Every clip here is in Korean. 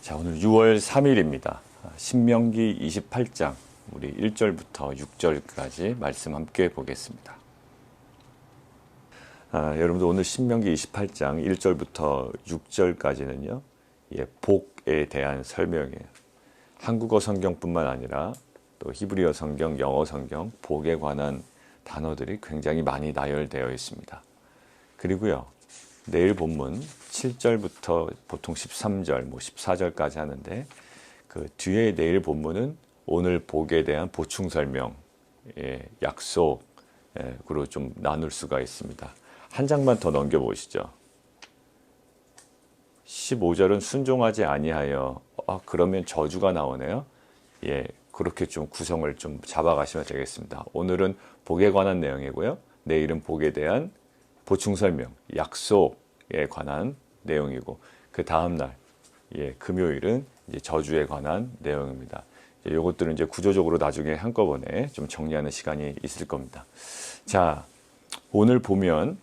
자, 오늘 6월 3일입니다. 신명기 28장, 우리 1절부터 6절까지 말씀 함께 보겠습니다. 여러분들 오늘 신명기 28장 1절부터 6절까지는요, 복에 대한 설명이에요. 한국어 성경뿐만 아니라 또 히브리어 성경, 영어 성경, 복에 관한 단어들이 굉장히 많이 나열되어 있습니다. 그리고요, 내일 본문 7절부터 보통 13절, 14절까지 하는데 그 뒤에 내일 본문은 오늘 복에 대한 보충 설명, 약속으로 좀 나눌 수가 있습니다. 한 장만 더 넘겨보시죠. 15절은 순종하지 아니하여, 그러면 저주가 나오네요. 그렇게 좀 구성을 좀 잡아가시면 되겠습니다. 오늘은 복에 관한 내용이고요. 내일은 복에 대한 보충 설명, 약속에 관한 내용이고, 그 다음날, 금요일은 이제 저주에 관한 내용입니다. 이것들은 이제 구조적으로 나중에 한꺼번에 좀 정리하는 시간이 있을 겁니다. 자, 오늘 보면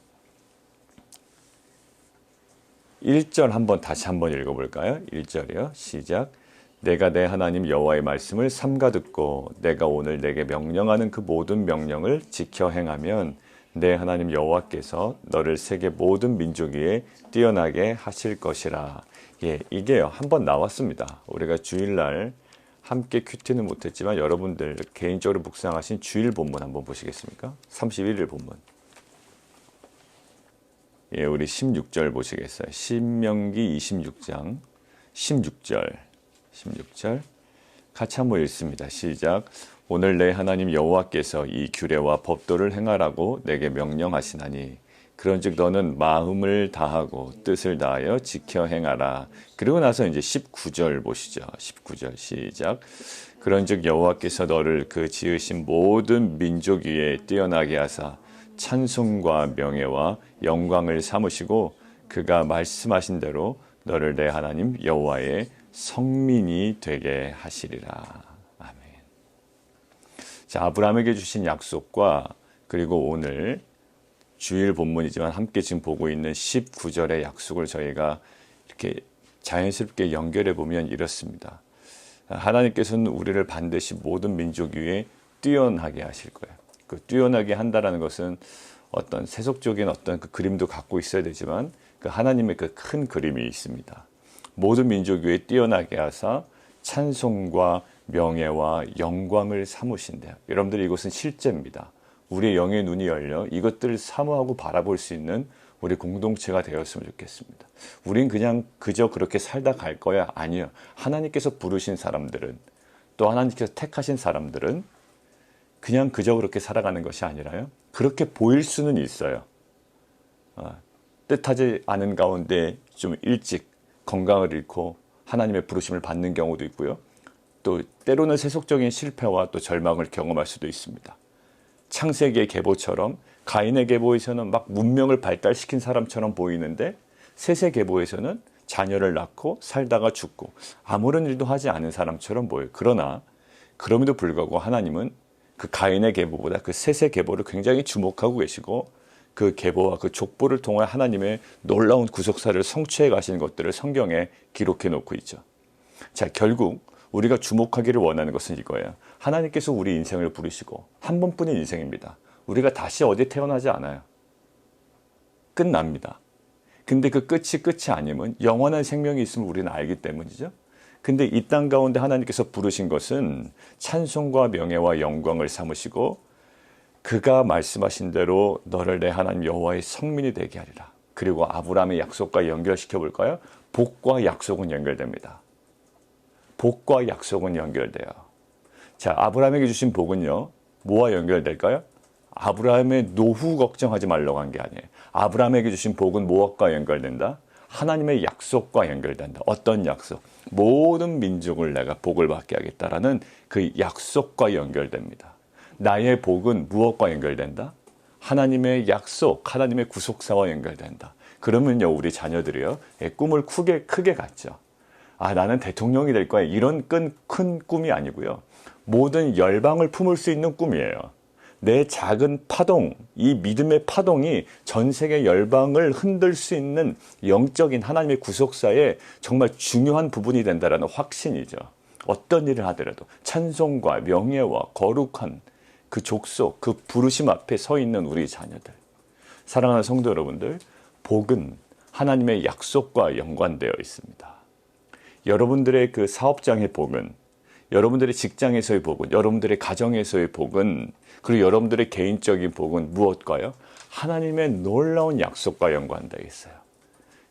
1절 다시 한번 읽어볼까요? 1절이요. 시작. 내가 내 하나님 여호와의 말씀을 삼가 듣고 내가 오늘 내게 명령하는 그 모든 명령을 지켜 행하면 내 하나님 여호와께서 너를 세계 모든 민족 위에 뛰어나게 하실 것이라. 이게요, 한번 나왔습니다. 우리가 주일날 함께 큐티는 못했지만 여러분들 개인적으로 묵상하신 주일 본문 한번 보시겠습니까? 31일 본문. 우리 16절 보시겠어요? 신명기 26장 16절 같이 한번 읽습니다. 시작. 오늘 내 하나님 여호와께서 이 규례와 법도를 행하라고 내게 명령하시나니 그런즉 너는 마음을 다하고 뜻을 다하여 지켜 행하라. 그리고 나서 이제 19절 보시죠. 19절 시작. 그런즉 여호와께서 너를 그 지으신 모든 민족 위에 뛰어나게 하사 찬송과 명예와 영광을 삼으시고 그가 말씀하신 대로 너를 내 하나님 여호와의 성민이 되게 하시리라. 아멘. 자, 아브라함에게 주신 약속과 그리고 오늘 주일 본문이지만 함께 지금 보고 있는 19절의 약속을 저희가 이렇게 자연스럽게 연결해 보면 이렇습니다. 하나님께서는 우리를 반드시 모든 민족 위에 뛰어나게 하실 거예요. 그 뛰어나게 한다라는 것은 어떤 세속적인 어떤 그 그림도 갖고 있어야 되지만 그 하나님의 그 큰 그림이 있습니다. 모든 민족 위에 뛰어나게 하사 찬송과 명예와 영광을 삼으신대요. 여러분들 이것은 실제입니다. 우리의 영의 눈이 열려 이것들을 사모하고 바라볼 수 있는 우리 공동체가 되었으면 좋겠습니다. 우린 그냥 그저 그렇게 살다 갈 거야? 아니요. 하나님께서 부르신 사람들은, 또 하나님께서 택하신 사람들은 그냥 그저 그렇게 살아가는 것이 아니라요, 그렇게 보일 수는 있어요. 뜻하지 않은 가운데 좀 일찍 건강을 잃고 하나님의 부르심을 받는 경우도 있고요. 또 때로는 세속적인 실패와 또 절망을 경험할 수도 있습니다. 창세기의 계보처럼 가인의 계보에서는 막 문명을 발달시킨 사람처럼 보이는데 셋의 계보에서는 자녀를 낳고 살다가 죽고 아무런 일도 하지 않은 사람처럼 보여요. 그러나 그럼에도 불구하고 하나님은 그 가인의 계보보다 그 셋의 계보를 굉장히 주목하고 계시고 그 계보와 그 족보를 통해 하나님의 놀라운 구속사를 성취해 가시는 것들을 성경에 기록해 놓고 있죠. 자, 결국 우리가 주목하기를 원하는 것은 이거예요. 하나님께서 우리 인생을 부르시고 한 번뿐인 인생입니다. 우리가 다시 어디 태어나지 않아요. 끝납니다. 근데 그 끝이 아니면 영원한 생명이 있음을 우리는 알기 때문이죠. 근데 이 땅 가운데 하나님께서 부르신 것은 찬송과 명예와 영광을 삼으시고 그가 말씀하신 대로 너를 내 하나님 여호와의 성민이 되게 하리라. 그리고 아브라함의 약속과 연결시켜 볼까요? 복과 약속은 연결됩니다. 복과 약속은 연결돼요. 자, 아브라함에게 주신 복은요, 뭐와 연결될까요? 아브라함의 노후 걱정하지 말라고 한 게 아니에요. 아브라함에게 주신 복은 무엇과 연결된다? 하나님의 약속과 연결된다. 어떤 약속? 모든 민족을 내가 복을 받게 하겠다라는 그 약속과 연결됩니다. 나의 복은 무엇과 연결된다? 하나님의 약속, 하나님의 구속사와 연결된다. 그러면요, 우리 자녀들이요, 꿈을 크게 갖죠. 나는 대통령이 될 거야. 이런 큰 꿈이 아니고요. 모든 열방을 품을 수 있는 꿈이에요. 내 작은 파동, 이 믿음의 파동이 전 세계 열방을 흔들 수 있는 영적인 하나님의 구속사에 정말 중요한 부분이 된다는 확신이죠. 어떤 일을 하더라도 찬송과 명예와 거룩한 그 족속, 그 부르심 앞에 서 있는 우리 자녀들. 사랑하는 성도 여러분들, 복은 하나님의 약속과 연관되어 있습니다. 여러분들의 그 사업장의 복은, 여러분들의 직장에서의 복은, 여러분들의 가정에서의 복은, 그리고 여러분들의 개인적인 복은 무엇과요? 하나님의 놀라운 약속과 연관되어 있어요.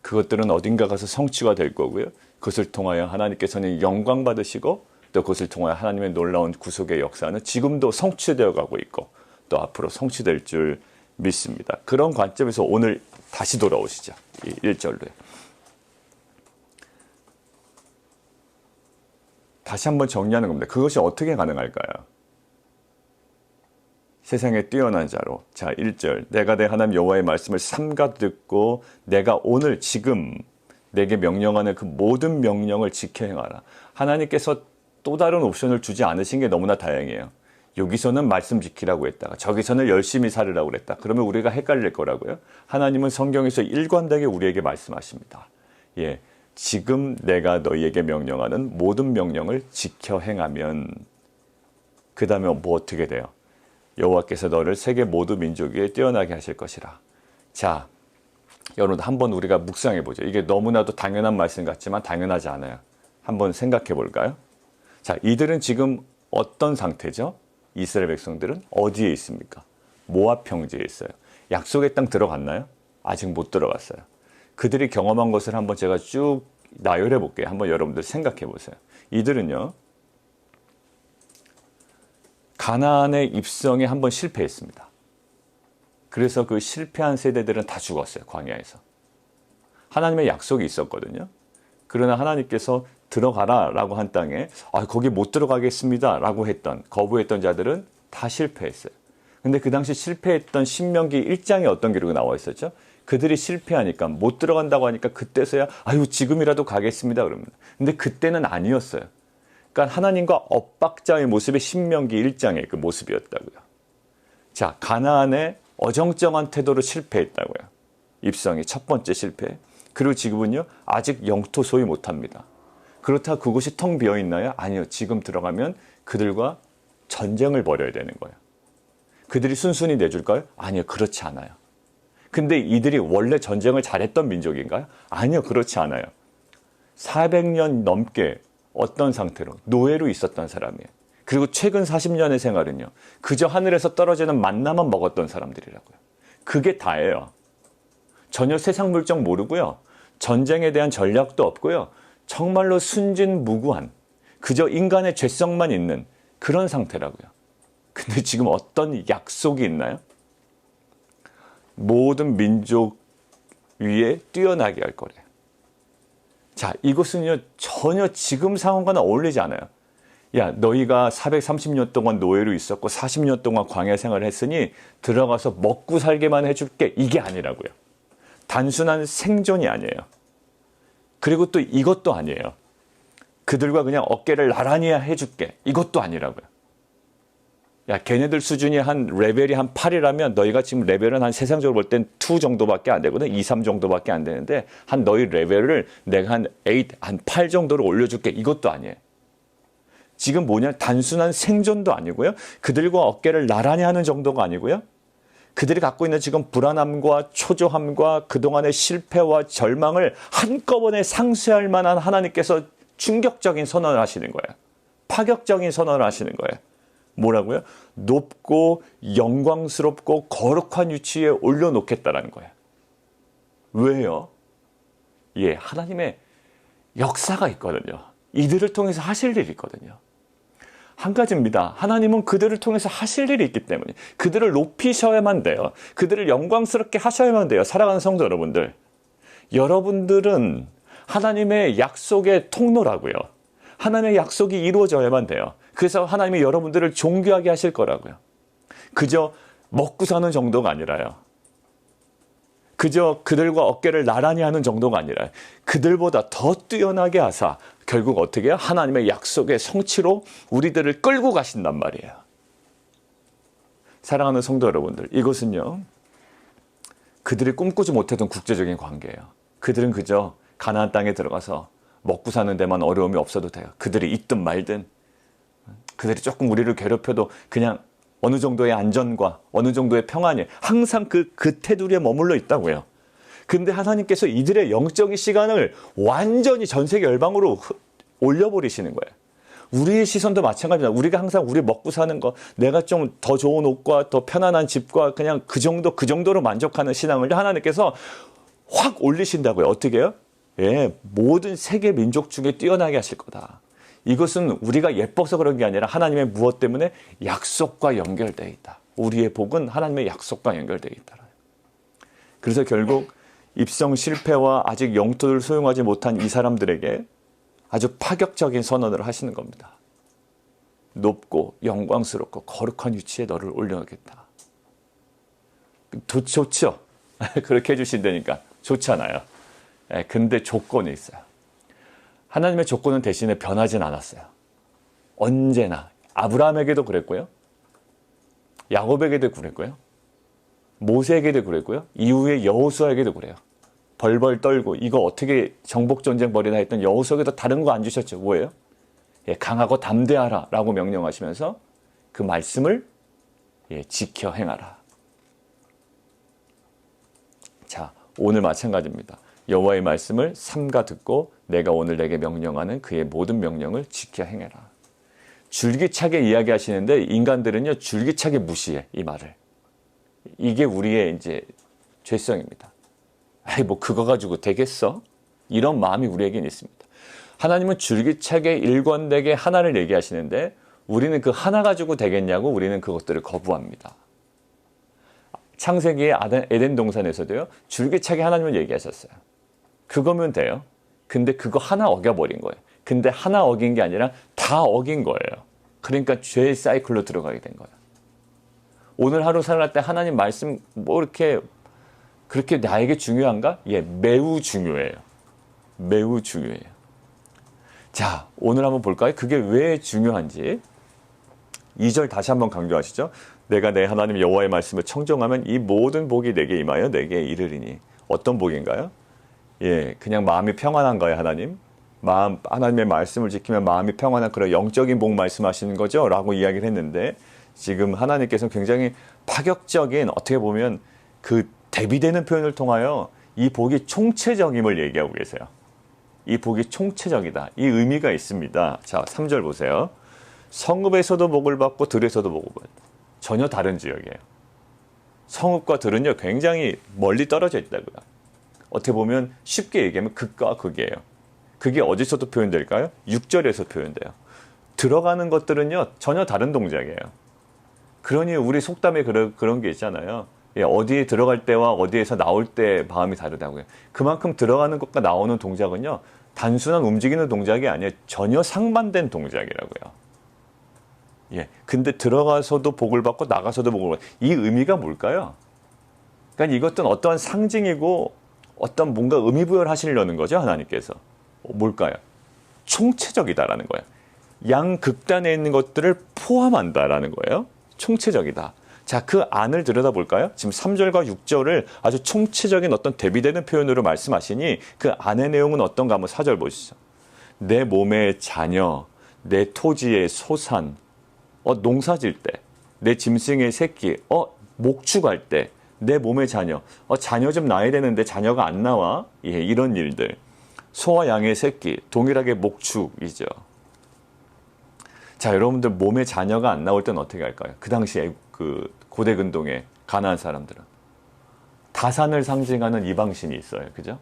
그것들은 어딘가 가서 성취가 될 거고요. 그것을 통하여 하나님께서는 영광 받으시고, 또 그것을 통하여 하나님의 놀라운 구속의 역사는 지금도 성취되어 가고 있고, 또 앞으로 성취될 줄 믿습니다. 그런 관점에서 오늘 다시 돌아오시죠. 1절로요. 다시 한번 정리하는 겁니다. 그것이 어떻게 가능할까요? 세상에 뛰어난 자로. 자, 1절. 내가 내 하나님 여호와의 말씀을 삼가 듣고 내가 오늘 지금 내게 명령하는 그 모든 명령을 지켜 행하라. 하나님께서 또 다른 옵션을 주지 않으신 게 너무나 다행이에요. 여기서는 말씀 지키라고 했다가 저기서는 열심히 살으라고 그랬다. 그러면 우리가 헷갈릴 거라고요. 하나님은 성경에서 일관되게 우리에게 말씀하십니다. 예, 지금 내가 너희에게 명령하는 모든 명령을 지켜 행하면 그 다음에 뭐 어떻게 돼요? 여호와께서 너를 세계 모두 민족 위에 뛰어나게 하실 것이라. 자, 여러분 한번 우리가 묵상해 보죠. 이게 너무나도 당연한 말씀 같지만 당연하지 않아요. 한번 생각해 볼까요? 자, 이들은 지금 어떤 상태죠? 이스라엘 백성들은 어디에 있습니까? 모압 평지에 있어요. 약속의 땅 들어갔나요? 아직 못 들어갔어요. 그들이 경험한 것을 한번 제가 쭉 나열해 볼게요. 한번 여러분들 생각해 보세요. 이들은요, 가나안의 입성에 한번 실패했습니다. 그래서 그 실패한 세대들은 다 죽었어요. 광야에서. 하나님의 약속이 있었거든요. 그러나 하나님께서 들어가라 라고 한 땅에 거기 못 들어가겠습니다 라고 거부했던 자들은 다 실패했어요. 근데 그 당시 실패했던 신명기 1장에 어떤 기록이 나와 있었죠? 그들이 실패하니까 못 들어간다고 하니까 그때서야 지금이라도 가겠습니다 그럽니다. 근데 그때는 아니었어요. 그러니까 하나님과 엇박자의 모습이 신명기 1장의 그 모습이었다고요. 자, 가나안의 어정쩡한 태도로 실패했다고요. 입성이 첫 번째 실패. 그리고 지금은요, 아직 영토 소유 못합니다. 그렇다 그곳이 텅 비어있나요? 아니요. 지금 들어가면 그들과 전쟁을 벌여야 되는 거예요. 그들이 순순히 내줄까요? 아니요. 그렇지 않아요. 근데 이들이 원래 전쟁을 잘했던 민족인가요? 아니요. 그렇지 않아요. 400년 넘게 어떤 상태로? 노예로 있었던 사람이에요. 그리고 최근 40년의 생활은요, 그저 하늘에서 떨어지는 만나만 먹었던 사람들이라고요. 그게 다예요. 전혀 세상 물정 모르고요. 전쟁에 대한 전략도 없고요. 정말로 순진무구한, 그저 인간의 죄성만 있는 그런 상태라고요. 근데 지금 어떤 약속이 있나요? 모든 민족 위에 뛰어나게 할 거래요. 자, 이것은요, 전혀 지금 상황과는 어울리지 않아요. 야, 너희가 430년 동안 노예로 있었고 40년 동안 광야 생활을 했으니 들어가서 먹고 살게만 해줄게. 이게 아니라고요. 단순한 생존이 아니에요. 그리고 또 이것도 아니에요. 그들과 그냥 어깨를 나란히 해줄게. 이것도 아니라고요. 야, 걔네들 수준이 레벨이 한 8이라면 너희가 지금 레벨은 한 세상적으로 볼 땐 2 정도밖에 안 되거든. 2, 3 정도밖에 안 되는데 너희 레벨을 내가 한 8 정도로 올려줄게. 이것도 아니에요. 지금 뭐냐? 단순한 생존도 아니고요. 그들과 어깨를 나란히 하는 정도가 아니고요. 그들이 갖고 있는 지금 불안함과 초조함과 그동안의 실패와 절망을 한꺼번에 상쇄할 만한 하나님께서 충격적인 선언을 하시는 거예요. 파격적인 선언을 하시는 거예요. 뭐라고요? 높고 영광스럽고 거룩한 위치에 올려놓겠다라는 거예요. 왜요? 예, 하나님의 역사가 있거든요. 이들을 통해서 하실 일이 있거든요. 한 가지입니다. 하나님은 그들을 통해서 하실 일이 있기 때문에 그들을 높이셔야만 돼요. 그들을 영광스럽게 하셔야만 돼요. 사랑하는 성도 여러분들. 여러분들은 하나님의 약속의 통로라고요. 하나님의 약속이 이루어져야만 돼요. 그래서 하나님이 여러분들을 존귀하게 하실 거라고요. 그저 먹고 사는 정도가 아니라요. 그저 그들과 어깨를 나란히 하는 정도가 아니라 그들보다 더 뛰어나게 하사 결국 어떻게 해요? 하나님의 약속의 성취로 우리들을 끌고 가신단 말이에요. 사랑하는 성도 여러분들, 이것은요, 그들이 꿈꾸지 못했던 국제적인 관계예요. 그들은 그저 가나안 땅에 들어가서 먹고 사는 데만 어려움이 없어도 돼요. 그들이 있든 말든, 그들이 조금 우리를 괴롭혀도 그냥 어느 정도의 안전과 어느 정도의 평안이 항상 그 테두리에 머물러 있다고요. 근데 하나님께서 이들의 영적인 시간을 완전히 전 세계 열방으로 올려버리시는 거예요. 우리의 시선도 마찬가지입니다. 우리가 항상 우리 먹고 사는 거, 내가 좀 더 좋은 옷과 더 편안한 집과 그냥 그 정도로 만족하는 신앙을 하나님께서 확 올리신다고요. 어떻게 해요? 예, 모든 세계 민족 중에 뛰어나게 하실 거다. 이것은 우리가 예뻐서 그런 게 아니라 하나님의 무엇 때문에 약속과 연결되어 있다. 우리의 복은 하나님의 약속과 연결되어 있다. 그래서 결국 입성 실패와 아직 영토를 소유하지 못한 이 사람들에게 아주 파격적인 선언을 하시는 겁니다. 높고 영광스럽고 거룩한 위치에 너를 올려놓겠다. 좋죠? 그렇게 해주신다니까 좋잖아요. 근데 조건이 있어요. 하나님의 조건은 대신에 변하진 않았어요. 언제나 아브라함에게도 그랬고요. 야곱에게도 그랬고요. 모세에게도 그랬고요. 이후에 여호수아에게도 그래요. 벌벌 떨고 이거 어떻게 정복전쟁 벌이나 했던 여호수아에게도 다른 거 안 주셨죠. 뭐예요? 강하고 담대하라 라고 명령하시면서 그 말씀을 지켜 행하라. 자, 오늘 마찬가지입니다. 여호와의 말씀을 삼가 듣고 내가 오늘 내게 명령하는 그의 모든 명령을 지켜 행해라. 줄기차게 이야기하시는데 인간들은요 줄기차게 무시해 이 말을. 이게 우리의 이제 죄성입니다. 아이 뭐 그거 가지고 되겠어? 이런 마음이 우리에겐 있습니다. 하나님은 줄기차게 일관되게 하나를 얘기하시는데 우리는 그 하나 가지고 되겠냐고 우리는 그것들을 거부합니다. 창세기의 에덴 동산에서도요 줄기차게 하나님은 얘기하셨어요. 그거면 돼요. 근데 그거 하나 어겨버린 거예요. 근데 하나 어긴 게 아니라 다 어긴 거예요. 그러니까 죄의 사이클로 들어가게 된 거예요. 오늘 하루 살아갈 때 하나님 말씀 뭐 이렇게 그렇게 나에게 중요한가? 예, 매우 중요해요. 매우 중요해요. 자, 오늘 한번 볼까요? 그게 왜 중요한지. 2절 다시 한번 강조하시죠. 내가 내 하나님 여호와의 말씀을 청정하면 이 모든 복이 내게 임하여 내게 이르리니. 어떤 복인가요? 예, 그냥 마음이 평안한 거예요, 하나님. 하나님의 말씀을 지키면 마음이 평안한 그런 영적인 복 말씀하시는 거죠? 라고 이야기를 했는데 지금 하나님께서는 굉장히 파격적인 어떻게 보면 그 대비되는 표현을 통하여 이 복이 총체적임을 얘기하고 계세요. 이 복이 총체적이다. 이 의미가 있습니다. 자, 3절 보세요. 성읍에서도 복을 받고 들에서도 복을 받고 전혀 다른 지역이에요. 성읍과 들은요 굉장히 멀리 떨어져 있다고요. 어떻게 보면 쉽게 얘기하면 극과 극이에요. 그게 어디서도 표현될까요? 6절에서 표현돼요. 들어가는 것들은요 전혀 다른 동작이에요. 그러니 우리 속담에 그런 게 있잖아요. 예, 어디에 들어갈 때와 어디에서 나올 때 마음이 다르다고요. 그만큼 들어가는 것과 나오는 동작은요 단순한 움직이는 동작이 아니에요. 전혀 상반된 동작이라고요. 예, 근데 들어가서도 복을 받고 나가서도 복을 받고 이 의미가 뭘까요? 그러니까 이것은 어떠한 상징이고 어떤 뭔가 의미 부여를 하시려는 거죠, 하나님께서. 뭘까요? 총체적이다라는 거예요. 양극단에 있는 것들을 포함한다라는 거예요. 총체적이다. 자, 그 안을 들여다볼까요? 지금 3절과 6절을 아주 총체적인 어떤 대비되는 표현으로 말씀하시니 그 안의 내용은 어떤가 한번 4절 보시죠. 내 몸의 자녀, 내 토지의 소산, 농사질 때, 내 짐승의 새끼, 목축할 때, 내 몸의 자녀, 자녀 좀 낳아야 되는데 자녀가 안 나와. 예, 이런 일들. 소와 양의 새끼, 동일하게 목축이죠. 자, 여러분들 몸에 자녀가 안 나올 때는 어떻게 할까요? 그 당시에 그 고대 근동의 가나안 사람들은 다산을 상징하는 이방신이 있어요. 그죠?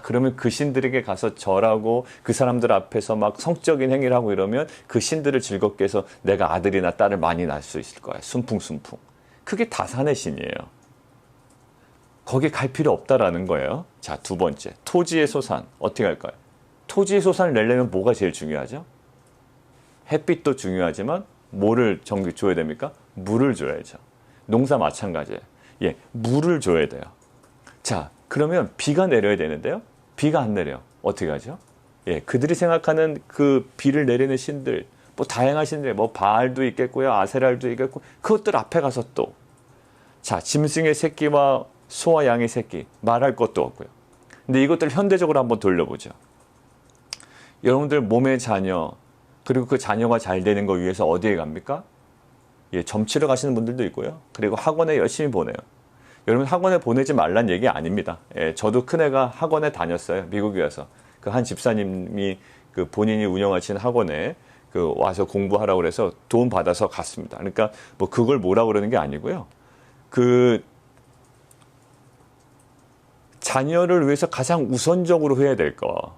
그러면 그 신들에게 가서 절하고 그 사람들 앞에서 막 성적인 행위를 하고 이러면 그 신들을 즐겁게 해서 내가 아들이나 딸을 많이 낳을 수 있을 거야. 순풍순풍. 그게 다산의 신이에요. 거기 갈 필요 없다라는 거예요. 자, 두 번째. 토지의 소산. 어떻게 할까요? 토지의 소산을 내려면 뭐가 제일 중요하죠? 햇빛도 중요하지만 뭐를 줘야 됩니까? 물을 줘야죠. 농사 마찬가지예요. 예, 물을 줘야 돼요. 자, 그러면 비가 내려야 되는데요. 비가 안 내려. 어떻게 하죠? 예, 그들이 생각하는 그 비를 내리는 신들, 뭐 다양하신데 뭐 바알도 있겠고요, 아세랄도 있겠고, 그것들 앞에 가서 또 자, 짐승의 새끼와 소와 양의 새끼 말할 것도 없고요. 근데 이것들 현대적으로 한번 돌려보죠. 여러분들 몸의 자녀, 그리고 그 자녀가 잘 되는 거 위해서 어디에 갑니까? 예, 점치러 가시는 분들도 있고요. 그리고 학원에 열심히 보내요. 여러분 학원에 보내지 말란 얘기 아닙니다. 예, 저도 큰애가 학원에 다녔어요. 미국에 와서. 그 한 집사님이 그 본인이 운영하시는 학원에 그 와서 공부하라고 그래서 돈 받아서 갔습니다. 그러니까 뭐 그걸 뭐라고 그러는 게 아니고요. 그 자녀를 위해서 가장 우선적으로 해야 될 거.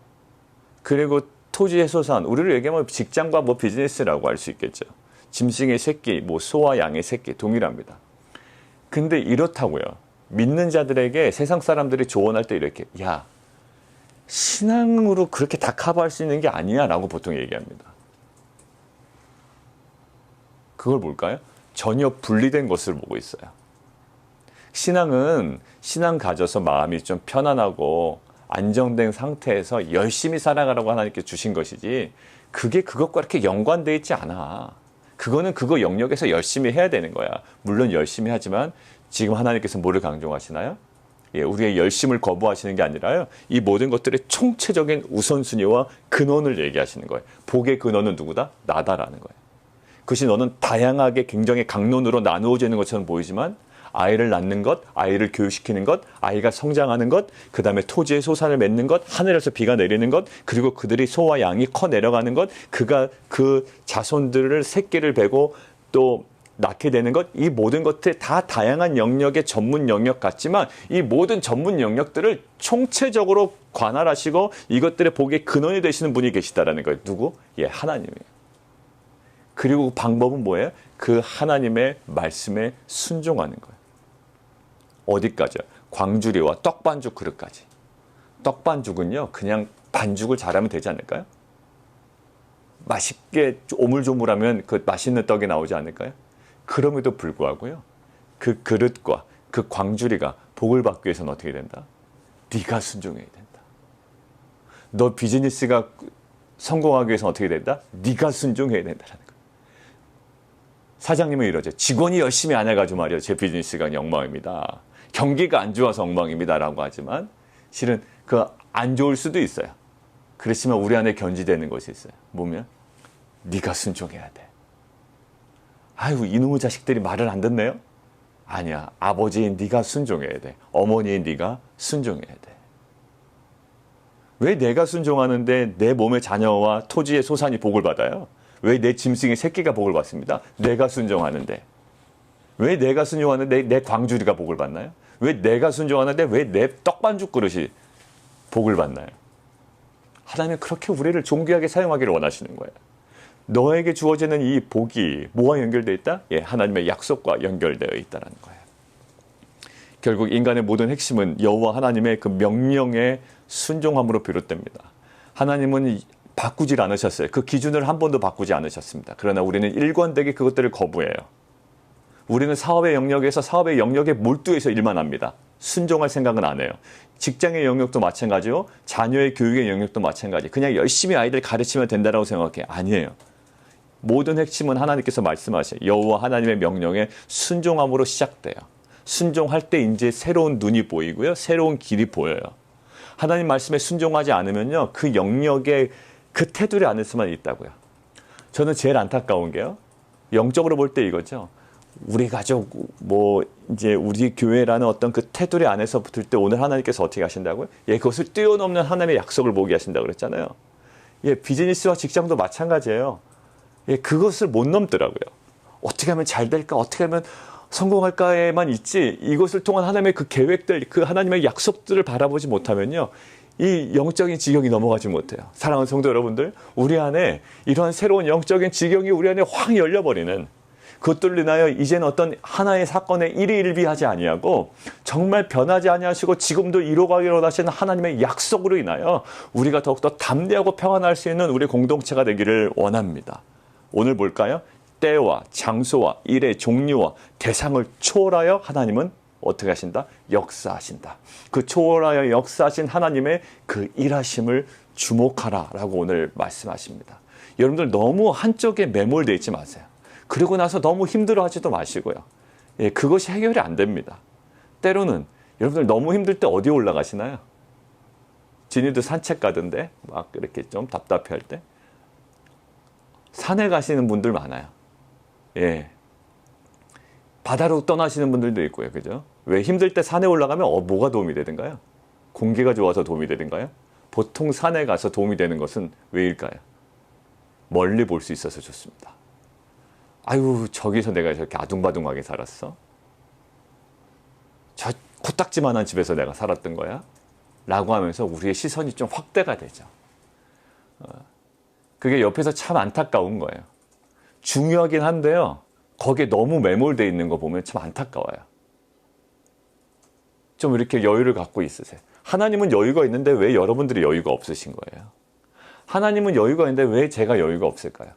그리고 토지의 소산, 우리를 얘기하면 직장과 뭐 비즈니스라고 할 수 있겠죠. 짐승의 새끼, 뭐 소와 양의 새끼 동일합니다. 근데 이렇다고요. 믿는 자들에게 세상 사람들이 조언할 때 이렇게, 야, 신앙으로 그렇게 다 커버할 수 있는 게 아니야 라고 보통 얘기합니다. 그걸 뭘까요? 전혀 분리된 것을 보고 있어요. 신앙은 신앙 가져서 마음이 좀 편안하고 안정된 상태에서 열심히 살아가라고 하나님께 주신 것이지, 그게 그것과 이렇게 연관되어 있지 않아. 그거는 그거 영역에서 열심히 해야 되는 거야. 물론 열심히 하지만 지금 하나님께서 뭐를 강조하시나요? 예, 우리의 열심을 거부하시는 게 아니라요, 이 모든 것들의 총체적인 우선순위와 근원을 얘기하시는 거예요. 복의 근원은 누구다? 나다라는 거예요. 그것이 너는 다양하게 굉장히 강론으로 나누어져 있는 것처럼 보이지만, 아이를 낳는 것, 아이를 교육시키는 것, 아이가 성장하는 것, 그 다음에 토지의 소산을 맺는 것, 하늘에서 비가 내리는 것, 그리고 그들이 소와 양이 커 내려가는 것, 그가 그 자손들을 새끼를 베고 또 낳게 되는 것, 이 모든 것들 다 다양한 영역의 전문 영역 같지만, 이 모든 전문 영역들을 총체적으로 관할하시고 이것들의 복의 근원이 되시는 분이 계시다라는 거예요. 누구? 예, 하나님이에요. 그리고 그 방법은 뭐예요? 그 하나님의 말씀에 순종하는 거예요. 어디까지요? 광주리와 떡반죽 그릇까지. 떡반죽은요, 그냥 반죽을 잘하면 되지 않을까요? 맛있게 오물조물하면 그 맛있는 떡이 나오지 않을까요? 그럼에도 불구하고요, 그 그릇과 그 광주리가 복을 받기 위해서는 어떻게 된다? 네가 순종해야 된다. 너 비즈니스가 성공하기 위해서는 어떻게 된다? 네가 순종해야 된다는 거예요. 사장님은 이러죠. 직원이 열심히 안 해가지고 말이에요, 제 비즈니스가 엉망입니다. 경기가 안 좋아서 엉망입니다 라고 하지만, 실은 그 안 좋을 수도 있어요. 그렇지만 우리 안에 견지되는 것이 있어요. 뭐면? 네가 순종해야 돼. 아유, 이놈의 자식들이 말을 안 듣네요? 아니야. 아버지인 네가 순종해야 돼. 어머니인 네가 순종해야 돼. 왜 내가 순종하는데 내 몸의 자녀와 토지의 소산이 복을 받아요? 왜 내 짐승의 새끼가 복을 받습니다? 내가 순종하는데. 왜 내가 순종하는데 내 광주리가 복을 받나요? 왜 내가 순종하는데 왜 내 떡반죽 그릇이 복을 받나요? 하나님은 그렇게 우리를 존귀하게 사용하기를 원하시는 거예요. 너에게 주어지는 이 복이 뭐와 연결되어 있다? 예, 하나님의 약속과 연결되어 있다는 거예요. 결국 인간의 모든 핵심은 여호와 하나님의 그 명령에 순종함으로 비롯됩니다. 하나님은 바꾸질 않으셨어요. 그 기준을 한 번도 바꾸지 않으셨습니다. 그러나 우리는 일관되게 그것들을 거부해요. 우리는 사업의 영역에서 사업의 영역에 몰두해서 일만 합니다. 순종할 생각은 안 해요. 직장의 영역도 마찬가지요. 자녀의 교육의 영역도 마찬가지. 그냥 열심히 아이들 가르치면 된다고 생각해. 아니에요. 모든 핵심은 하나님께서 말씀하세요. 여호와 하나님의 명령에 순종함으로 시작돼요. 순종할 때 이제 새로운 눈이 보이고요. 새로운 길이 보여요. 하나님 말씀에 순종하지 않으면요, 그 영역에 그 테두리 안에 수만 있다고요. 저는 제일 안타까운 게요, 영적으로 볼 때 이거죠. 우리 가족, 뭐 이제 우리 교회라는 어떤 그 테두리 안에서 붙을 때 오늘 하나님께서 어떻게 하신다고요? 예, 그것을 뛰어넘는 하나님의 약속을 보게 하신다고 그랬잖아요. 예, 비즈니스와 직장도 마찬가지예요. 예, 그것을 못 넘더라고요. 어떻게 하면 잘 될까? 어떻게 하면 성공할까에만 있지, 이것을 통한 하나님의 그 계획들, 그 하나님의 약속들을 바라보지 못하면요, 이 영적인 지경이 넘어가지 못해요. 사랑하는 성도 여러분들, 우리 안에 이러한 새로운 영적인 지경이 우리 안에 확 열려버리는, 그것들로 인하여 이제는 어떤 하나의 사건에 일희일비하지 아니하고 정말 변하지 아니하시고 지금도 이루어가기로 원하시는 하나님의 약속으로 인하여 우리가 더욱더 담대하고 평안할 수 있는 우리 공동체가 되기를 원합니다. 오늘 볼까요? 때와 장소와 일의 종류와 대상을 초월하여 하나님은 어떻게 하신다? 역사하신다. 그 초월하여 역사하신 하나님의 그 일하심을 주목하라 라고 오늘 말씀하십니다. 여러분들 너무 한쪽에 매몰되어 있지 마세요. 그러고 나서 너무 힘들어하지도 마시고요. 예, 그것이 해결이 안 됩니다. 때로는 여러분들 너무 힘들 때 어디 올라가시나요? 진이도 산책 가던데 막 이렇게 좀 답답해할 때 산에 가시는 분들 많아요. 예, 바다로 떠나시는 분들도 있고요. 그죠? 왜 힘들 때 산에 올라가면 뭐가 도움이 되든가요? 공기가 좋아서 도움이 되든가요? 보통 산에 가서 도움이 되는 것은 왜일까요? 멀리 볼 수 있어서 좋습니다. 아유, 저기서 내가 저렇게 아둥바둥하게 살았어? 저 코딱지만한 집에서 내가 살았던 거야? 라고 하면서 우리의 시선이 좀 확대가 되죠. 그게 옆에서 참 안타까운 거예요. 중요하긴 한데요. 거기에 너무 매몰되어 있는 거 보면 참 안타까워요. 좀 이렇게 여유를 갖고 있으세요. 하나님은 여유가 있는데 왜 여러분들이 여유가 없으신 거예요? 하나님은 여유가 있는데 왜 제가 여유가 없을까요?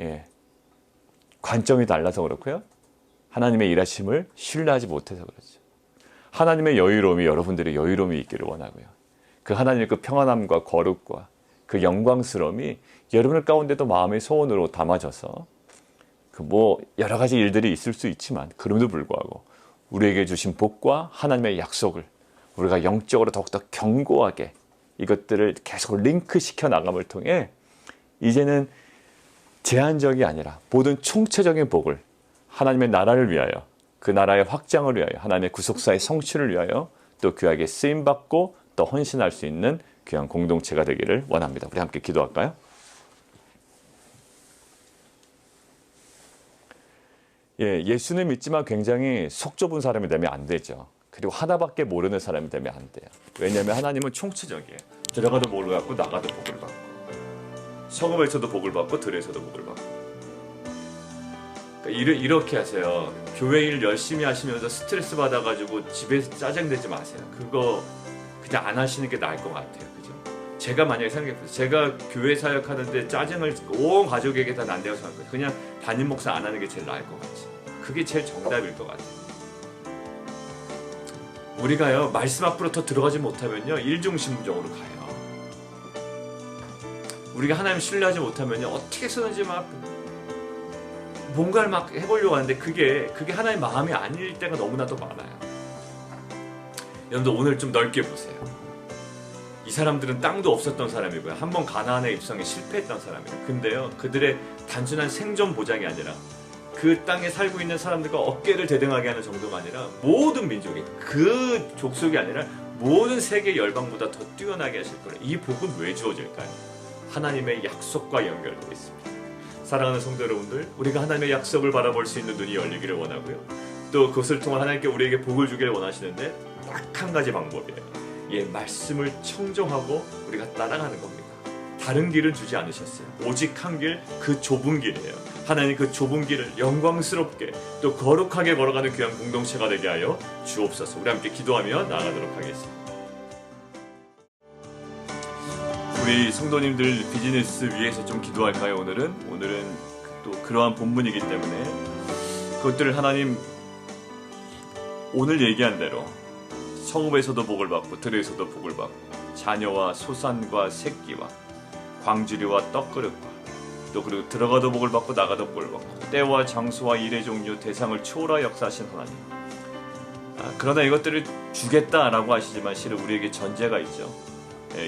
예, 관점이 달라서 그렇고요. 하나님의 일하심을 신뢰하지 못해서 그렇죠. 하나님의 여유로움이 여러분들의 여유로움이 있기를 원하고요. 그 하나님의 그 평안함과 거룩과 그 영광스러움이 여러분들 가운데도 마음의 소원으로 담아져서 그 여러 가지 일들이 있을 수 있지만 그럼에도 불구하고 우리에게 주신 복과 하나님의 약속을 우리가 영적으로 더욱더 견고하게 이것들을 계속 링크시켜 나감을 통해 이제는 제한적이 아니라 모든 총체적인 복을 하나님의 나라를 위하여 그 나라의 확장을 위하여 하나님의 구속사의 성취를 위하여 또 귀하게 쓰임받고 또 헌신할 수 있는 귀한 공동체가 되기를 원합니다. 우리 함께 기도할까요? 예, 예수는 믿지만 굉장히 속 좁은 사람이 되면 안 되죠. 그리고 하나밖에 모르는 사람이 되면 안 돼요. 왜냐하면 하나님은 총체적이에요. 들어가도 복을 받고 나가도 복을 받고 성읍에서도 복을 받고 들에서도 복을 받고. 그러니까 이렇게 하세요. 교회 일 열심히 하시면서 스트레스 받아가지고 집에서 짜증내지 마세요. 그거 그냥 안 하시는 게 나을 것 같아요. 그죠? 제가 만약에 생각해보세요. 제가 교회 사역하는데 짜증을 온 가족에게 다 난다고 생각해요. 그냥 담임 목사 안 하는 게 제일 나을 것 같아요. 그게 제일 정답일 것 같아요. 우리가요, 말씀 앞으로 더 들어가지 못하면요, 일중심적으로 가요. 우리가 하나님 신뢰하지 못하면요, 어떻게 해서든지 막 뭔가를 막 해보려고 하는데 그게 하나님 마음이 아닐 때가 너무나도 많아요. 여러분들 오늘 좀 넓게 보세요. 이 사람들은 땅도 없었던 사람이고요. 한번 가나안에 입성에 실패했던 사람이에요. 근데요, 그들의 단순한 생존 보장이 아니라 그 땅에 살고 있는 사람들과 어깨를 대등하게 하는 정도가 아니라 모든 민족이 그 족속이 아니라 모든 세계 열방보다 더 뛰어나게 하실 거예요. 이 복은 왜 주어질까요? 하나님의 약속과 연결되어 있습니다. 사랑하는 성도 여러분들, 우리가 하나님의 약속을 바라볼 수 있는 눈이 열리기를 원하고요. 또 그것을 통해 하나님께 우리에게 복을 주기를 원하시는데 딱 한 가지 방법이에요. 예, 말씀을 청종하고 우리가 따라가는 겁니다. 다른 길은 주지 않으셨어요. 오직 한 길, 그 좁은 길이에요. 하나님 그 좁은 길을 영광스럽게 또 거룩하게 걸어가는 귀한 공동체가 되게 하여 주옵소서. 우리 함께 기도하며 나아가도록 하겠습니다. 우리 성도님들 비즈니스 위해서 좀 기도할까요? 오늘은 또 그러한 본문이기 때문에 그것들을 하나님 오늘 얘기한 대로 성읍에서도 복을 받고 들에서도 복을 받고 자녀와 소산과 새끼와 광주리와 떡그릇과 또 그리고 들어가도 복을 받고 나가도 복을 받고 때와 장소와 일의 종류 대상을 초월하 역사하신 하나님. 그러나 이것들을 주겠다라고 하시지만 실은 우리에게 전제가 있죠.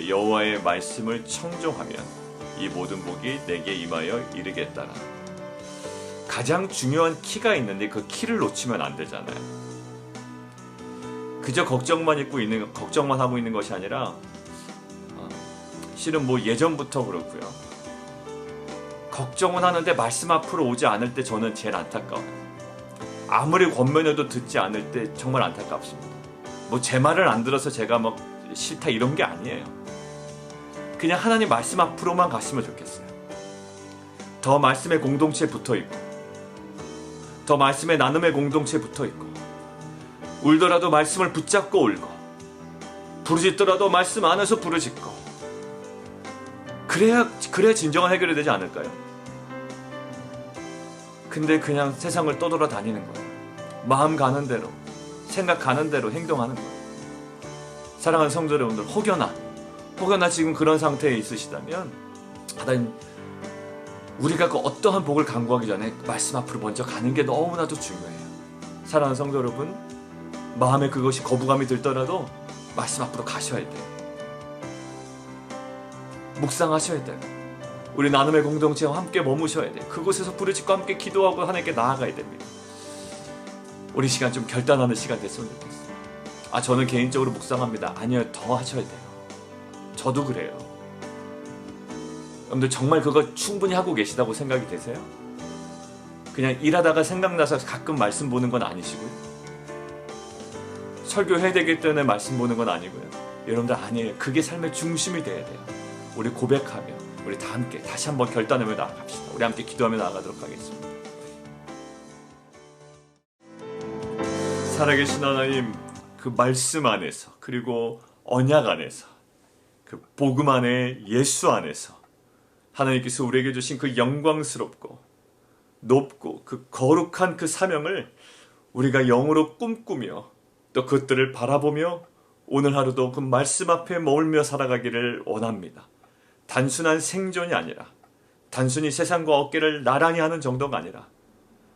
여호와의 말씀을 청종하면 이 모든 복이 내게 임하여 이르겠다라. 가장 중요한 키가 있는데 그 키를 놓치면 안 되잖아요. 그저 걱정만 하고 있는 것이 아니라 실은 예전부터 그렇고요. 걱정은 하는데 말씀 앞으로 오지 않을 때 저는 제일 안타까워요. 아무리 권면해도 듣지 않을 때 정말 안타깝습니다. 제 말을 안 들어서 제가 싫다 이런 게 아니에요. 그냥 하나님 말씀 앞으로만 갔으면 좋겠어요. 더 말씀의 공동체에 붙어있고 더 말씀의 나눔의 공동체에 붙어있고 울더라도 말씀을 붙잡고 울고 부르짖더라도 말씀 안에서 부르짖고 그래야 진정한 해결이 되지 않을까요? 근데 그냥 세상을 떠돌아다니는 거예요. 마음 가는 대로 생각 가는 대로 행동하는 거예요. 사랑하는 성도 여러분들, 혹여나 지금 그런 상태에 있으시다면 하나님, 우리가 그 어떠한 복을 간구하기 전에 말씀 앞으로 먼저 가는 게 너무나도 중요해요. 사랑하는 성도 여러분, 마음에 그것이 거부감이 들더라도 말씀 앞으로 가셔야 돼요. 묵상하셔야 돼요. 우리 나눔의 공동체와 함께 머무셔야 돼요. 그곳에서 부르짖고 함께 기도하고 하나님께 나아가야 됩니다. 우리 시간 좀 결단하는 시간 됐으면 좋겠어요. 저는 개인적으로 묵상합니다. 아니요, 더 하셔야 돼요. 저도 그래요. 여러분들 정말 그거 충분히 하고 계시다고 생각이 되세요? 그냥 일하다가 생각나서 가끔 말씀 보는 건 아니시고요. 설교해야 되기 때문에 말씀 보는 건 아니고요. 여러분들 아니에요. 그게 삶의 중심이 돼야 돼요. 우리 고백하며 우리 다 함께 다시 한번 결단하며 나아갑시다. 우리 함께 기도하며 나아가도록 하겠습니다. 살아계신 하나님, 그 말씀 안에서, 그리고 언약 안에서, 그 복음 안에, 예수 안에서 하나님께서 우리에게 주신 그 영광스럽고 높고 그 거룩한 그 사명을 우리가 영으로 꿈꾸며 또 그것들을 바라보며 오늘 하루도 그 말씀 앞에 머물며 살아가기를 원합니다. 단순한 생존이 아니라, 단순히 세상과 어깨를 나란히 하는 정도가 아니라,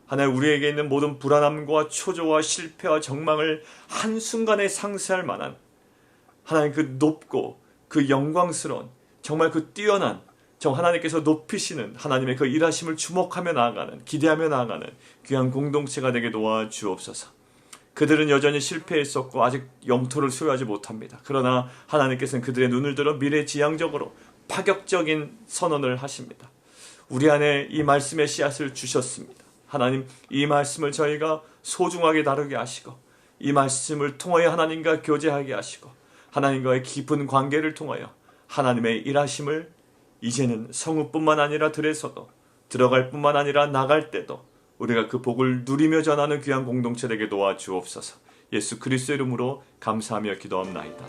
하나님, 우리에게 있는 모든 불안함과 초조와 실패와 절망을 한순간에 상쇄할 만한 하나님, 그 높고 그 영광스러운, 정말 그 뛰어난, 하나님께서 높이시는 하나님의 그 일하심을 주목하며 나아가는, 기대하며 나아가는 귀한 공동체가 되게 도와주옵소서. 그들은 여전히 실패했었고 아직 영토를 소유하지 못합니다. 그러나 하나님께서는 그들의 눈을 들어 미래지향적으로 파격적인 선언을 하십니다. 우리 안에 이 말씀의 씨앗을 주셨습니다. 하나님, 이 말씀을 저희가 소중하게 다루게 하시고, 이 말씀을 통하여 하나님과 교제하게 하시고, 하나님과의 깊은 관계를 통하여 하나님의 일하심을 이제는 성읍뿐만 아니라 들에서도, 들어갈 뿐만 아니라 나갈 때도 우리가 그 복을 누리며 전하는 귀한 공동체 되게 도와주옵소서. 예수 그리스도의 이름으로 감사하며 기도합나이다.